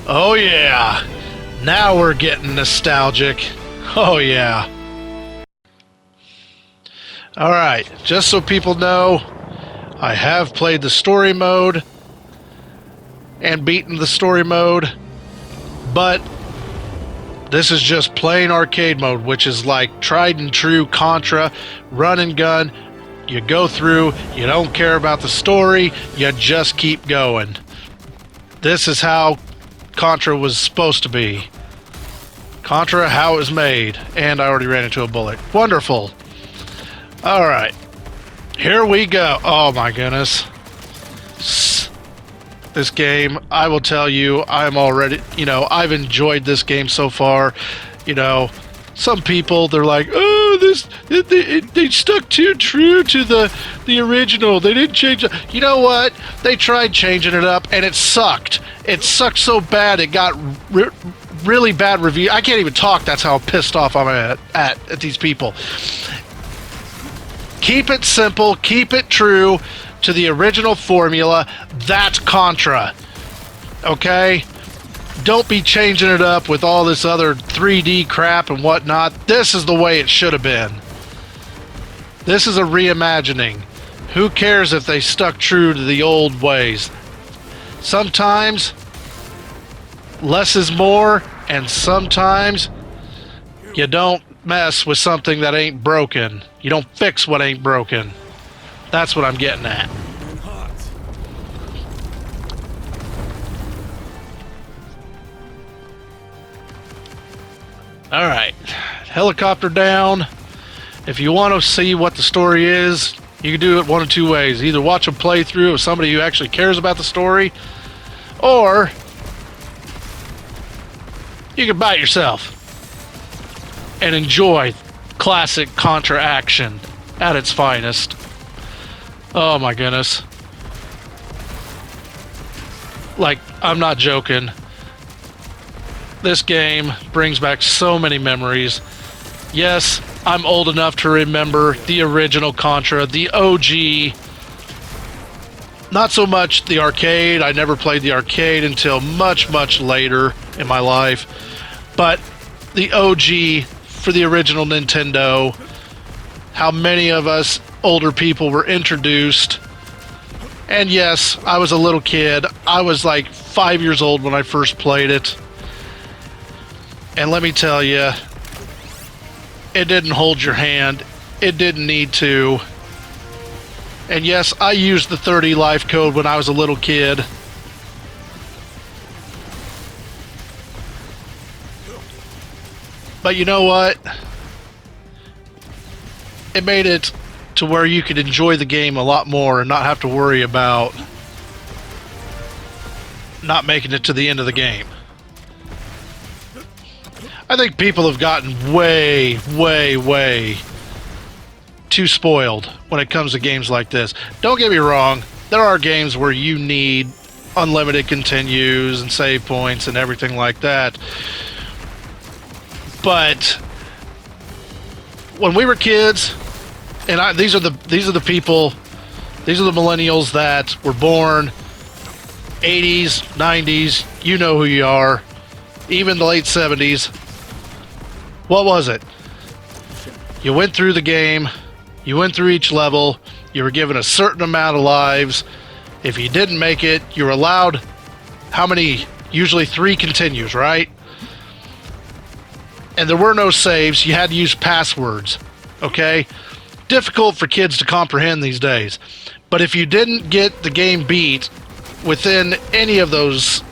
Oh yeah, now we're getting nostalgic. Oh yeah. Alright, just so people know, I have played the story mode and beaten the story mode, but this is just plain arcade mode, which is like tried and true Contra, run and gun. You go through, you don't care about the story, you just keep going. This is how Contra was supposed to be. Contra, how it was made. And I already ran into a bullet. Wonderful. Alright. Here we go. Oh my goodness. This game, I will tell you, I'm already, I've enjoyed this game so far. Some people, they're like, oh, they stuck too true to the original. They didn't change it. You know what? They tried changing it up, and it sucked. It sucked so bad, it got really bad review. I can't even talk. That's how pissed off I'm at these people. Keep it simple. Keep it true to the original formula. That's Contra. Okay? Don't be changing it up with all this other 3D crap and whatnot. This is the way it should have been. This is a reimagining. Who cares if they stuck true to the old ways? Sometimes less is more, and sometimes you don't mess with something that ain't broken. You don't fix what ain't broken. That's what I'm getting at. Alright, helicopter down. If you want to see what the story is, you can do it one of two ways. Either watch a playthrough of somebody who actually cares about the story, or you can buy it yourself and enjoy classic Contra action at its finest. Oh my goodness. Like, I'm not joking. This game brings back so many memories. Yes, I'm old enough to remember the original Contra, the OG. Not so much the arcade. I never played the arcade until much, much later in my life. But the OG for the original Nintendo. How many of us older people were introduced. And yes, I was a little kid. I was like 5 years old when I first played it. And let me tell you, it didn't hold your hand. It didn't need to. And yes, I used the 30 life code when I was a little kid. But you know what? It made it to where you could enjoy the game a lot more and not have to worry about not making it to the end of the game. I think people have gotten way, way, way too spoiled when it comes to games like this. Don't get me wrong, there are games where you need unlimited continues and save points and everything like that. But when we were kids, and these are the people, these are the millennials that were born 80s, 90s, you know who you are, even the late 70s. What was it? You went through the game, you went through each level, you were given a certain amount of lives. If you didn't make it, you were allowed how many? Usually 3 continues, right? And there were no saves, you had to use passwords, okay? Difficult for kids to comprehend these days. But if you didn't get the game beat within any of those,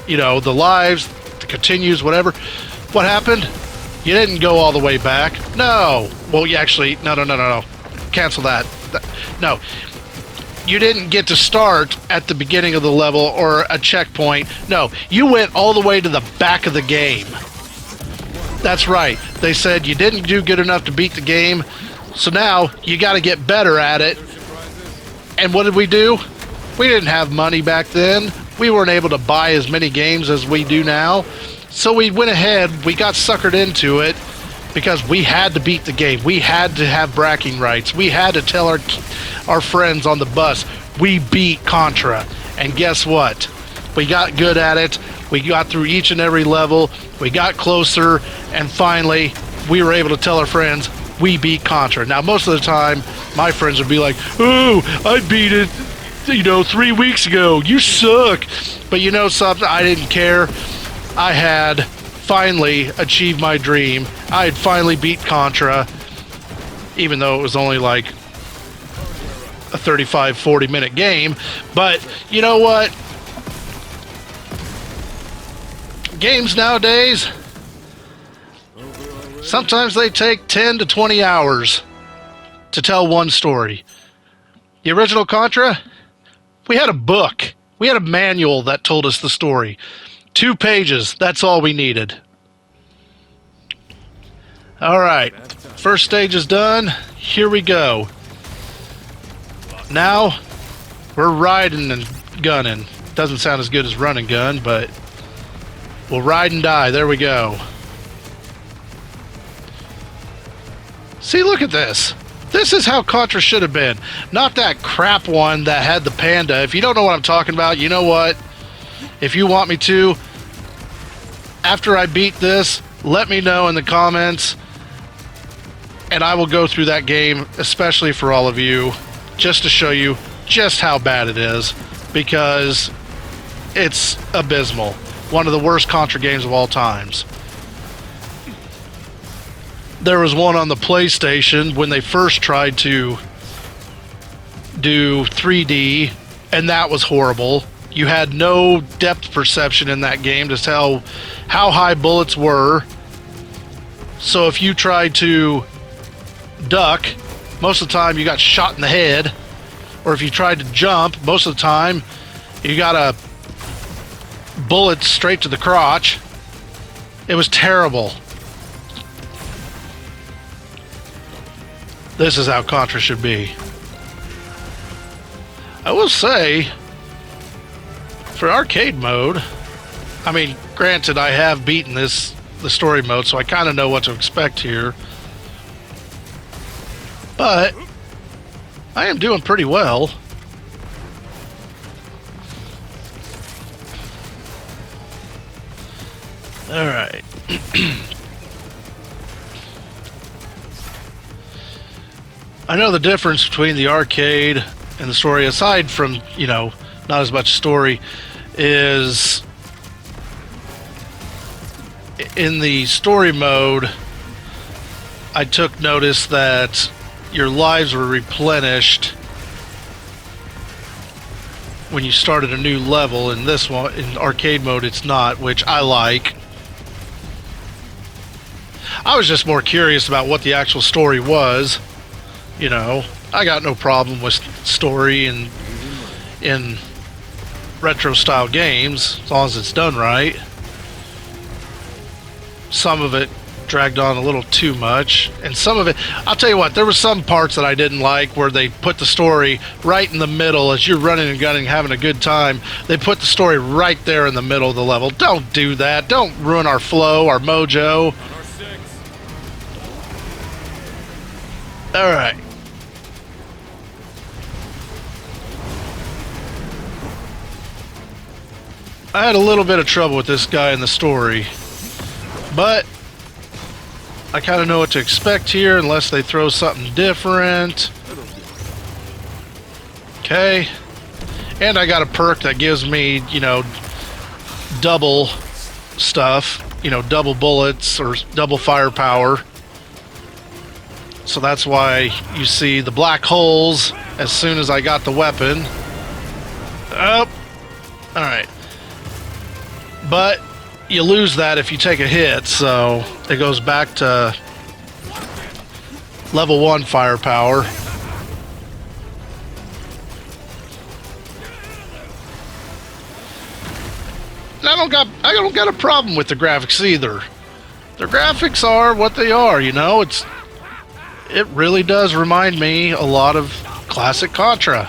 the lives, the continues, whatever, what happened? You didn't go all the way back. No. Well, you actually, no. Cancel that. No. You didn't get to start at the beginning of the level or a checkpoint. No. You went all the way to the back of the game. That's right. They said you didn't do good enough to beat the game, so now you got to get better at it. And what did we do? We didn't have money back then. We weren't able to buy as many games as we do now. So we went ahead, we got suckered into it because we had to beat the game. We had to have bragging rights. We had to tell our friends on the bus, we beat Contra. And guess what? We got good at it. We got through each and every level. We got closer, and finally, we were able to tell our friends we beat Contra. Now, most of the time, my friends would be like, "Oh, I beat it, 3 weeks ago. You suck." But you know something? I didn't care. I had finally achieved my dream. I had finally beat Contra, even though it was only like a 35-40 minute game. But you know what? Games nowadays, sometimes they take 10 to 20 hours to tell one story. The original Contra, we had a book. We had a manual that told us the story. 2 pages, that's all we needed. Alright, first stage is done. Here we go. Now, we're riding and gunning. Doesn't sound as good as run and gun, but we'll ride and die. There we go. See, look at this. This is how Contra should have been. Not that crap one that had the panda. If you don't know what I'm talking about, you know what? If you want me to, after I beat this, let me know in the comments, and I will go through that game, especially for all of you, just to show you just how bad it is, because it's abysmal. One of the worst Contra games of all times. There was one on the PlayStation when they first tried to do 3D, and that was horrible. You had no depth perception in that game to tell how high bullets were. So if you tried to duck, most of the time you got shot in the head. Or if you tried to jump, most of the time you got a bullet straight to the crotch. It was terrible. This is how Contra should be. I will say, for arcade mode, I mean, granted, I have beaten the story mode, so I kind of know what to expect here. But I am doing pretty well. All right. I know the difference between the arcade and the story, aside from, not as much story, is in the story mode, I took notice that your lives were replenished when you started a new level. In this one, in arcade mode, it's not, which I like. I was just more curious about what the actual story was. I got no problem with story in retro style games, as long as it's done right. Some of it dragged on a little too much, and some of it, I'll tell you what, there were some parts that I didn't like where they put the story right in the middle as you're running and gunning, having a good time. They put the story right there in the middle of the level. Don't do that. Don't ruin our flow, our mojo. All right. I had a little bit of trouble with this guy in the story, but I kind of know what to expect here unless they throw something different. Okay. And I got a perk that gives me, double stuff, double bullets or double firepower. So that's why you see the black holes as soon as I got the weapon. Oh, all right. But you lose that if you take a hit, so it goes back to level 1 firepower. I don't got a problem with the graphics either. The graphics are what they are, it really does remind me a lot of classic Contra.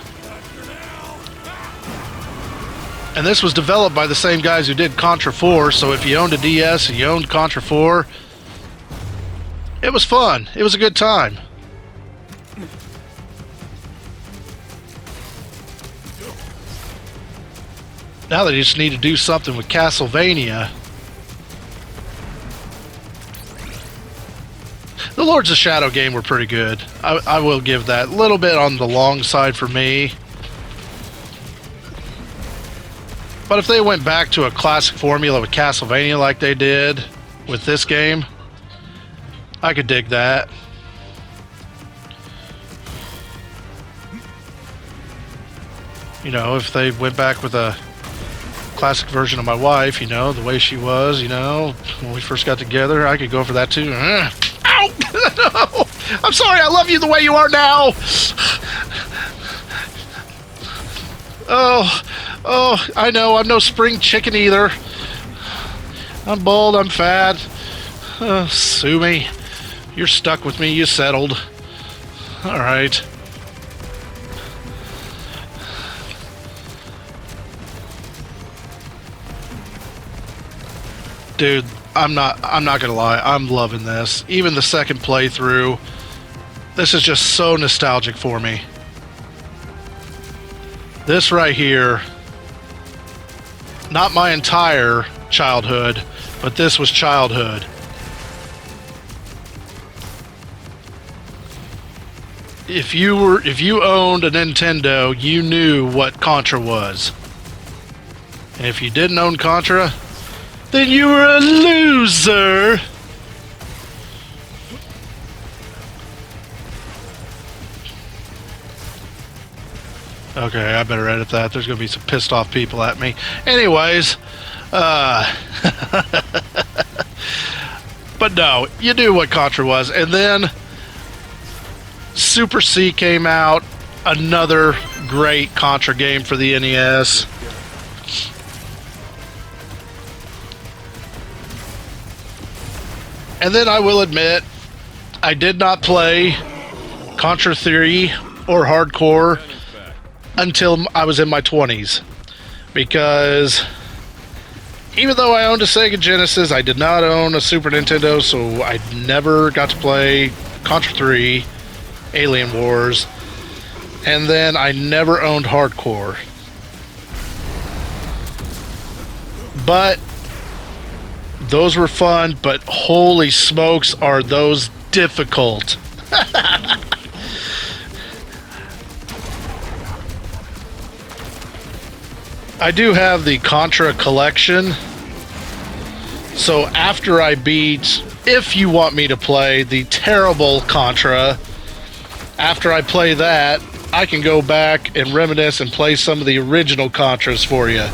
And this was developed by the same guys who did Contra 4, so if you owned a DS and you owned Contra 4, it was fun. It was a good time. Now they just need to do something with Castlevania. The Lords of Shadow game were pretty good. I will give that. A little bit on the long side for me. But if they went back to a classic formula with Castlevania like they did with this game, I could dig that. You know, if they went back with a classic version of my wife, you know, the way she was, you know, when we first got together, I could go for that too. Ow! No! I'm sorry, I love you the way you are now! Oh, I know, I'm no spring chicken either. I'm bald, I'm fat. Sue me. You're stuck with me, you settled. Alright. Dude, I'm not gonna lie, I'm loving this. Even the second playthrough, this is just so nostalgic for me. This right here, not my entire childhood, but this was childhood. If you owned a Nintendo, you knew what Contra was. And if you didn't own Contra, then you were a loser. Okay, I better edit that. There's gonna be some pissed off people at me. Anyways, but no, you knew what Contra was. And then Super C came out, another great Contra game for the NES. And then I will admit, I did not play Contra 3 or Hardcore until I was in my 20s. Because even though I owned a Sega Genesis, I did not own a Super Nintendo, so I never got to play Contra 3, Alien Wars, and then I never owned Hardcore. But those were fun, but holy smokes, are those difficult. I do have the Contra collection. So after I beat, if you want me to play the terrible Contra, after I play that, I can go back and reminisce and play some of the original Contras for you.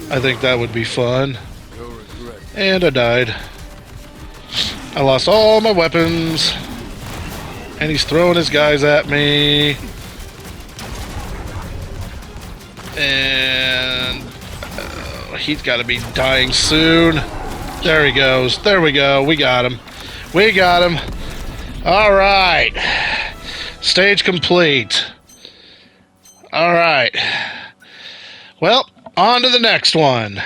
I think that would be fun. And I died. I lost all my weapons. And he's throwing his guys at me. And he's got to be dying soon. There he goes. There we go. We got him. We got him. All right. Stage complete. All right. Well, on to the next one.